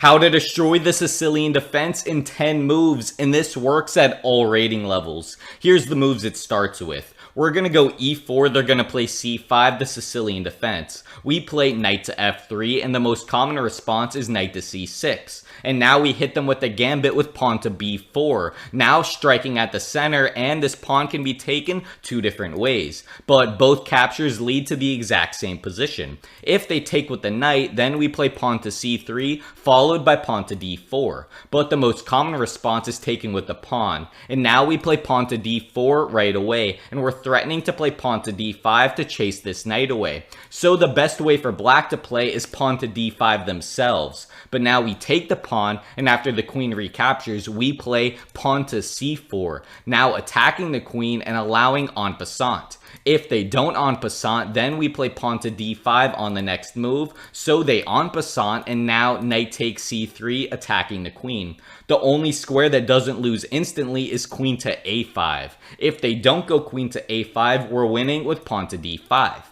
How to destroy the Sicilian defense in 10 moves, and this works at all rating levels. Here's the moves it starts with. We're going to go e4, they're going to play c5, the Sicilian defense. We play knight to f3, and the most common response is knight to c6. And now we hit them with the gambit with pawn to b4, now striking at the center, and this pawn can be taken two different ways. But both captures lead to the exact same position. If they take with the knight, then we play pawn to c3, followed by pawn to d4. But the most common response is taken with the pawn. And now we play pawn to d4 right away, and we're threatening to play pawn to d5 to chase this knight away. So the best way for black to play is pawn to d5 themselves. But now we take the pawn, and after the queen recaptures, we play pawn to c4, now attacking the queen and allowing en passant. If they don't en passant, then we play pawn to d5 on the next move, so they en passant, and now knight takes c3, attacking the queen. The only square that doesn't lose instantly is queen to a5. If they don't go queen to a5, we're winning with pawn to d5.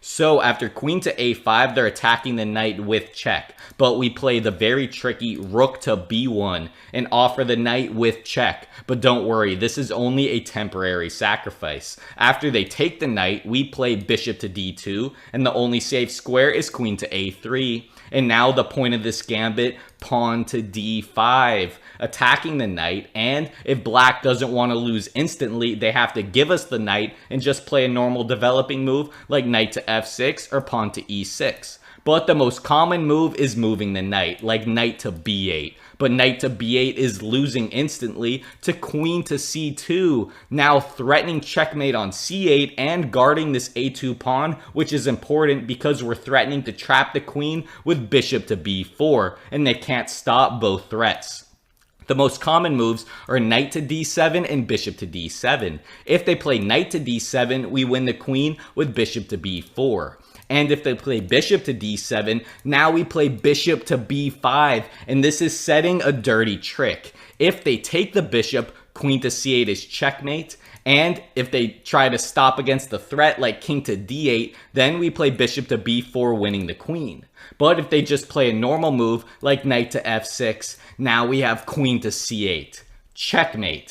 So after queen to a5, they're attacking the knight with check, but we play the very tricky rook to b1 and offer the knight with check. But don't worry, this is only a temporary sacrifice. After they take the knight, we play bishop to d2, and the only safe square is queen to a3. And now the point of this gambit, pawn to d5, attacking the knight, and if black doesn't want to lose instantly, they have to give us the knight and just play a normal developing move like knight to f6 or pawn to e6. But the most common move is moving the knight, like knight to b8. But knight to b8 is losing instantly to queen to c2, now threatening checkmate on c8 and guarding this a2 pawn, which is important because we're threatening to trap the queen with bishop to b4, and they can't stop both threats. The most common moves are knight to d7 and bishop to d7. If they play knight to d7, we win the queen with bishop to b4. And if they play bishop to d7, now we play bishop to b5, and this is setting a dirty trick. If they take the bishop, queen to c8 is checkmate, and if they try to stop against the threat like king to d8, then we play bishop to b4, winning the queen. But if they just play a normal move like knight to f6, now we have queen to c8. Checkmate.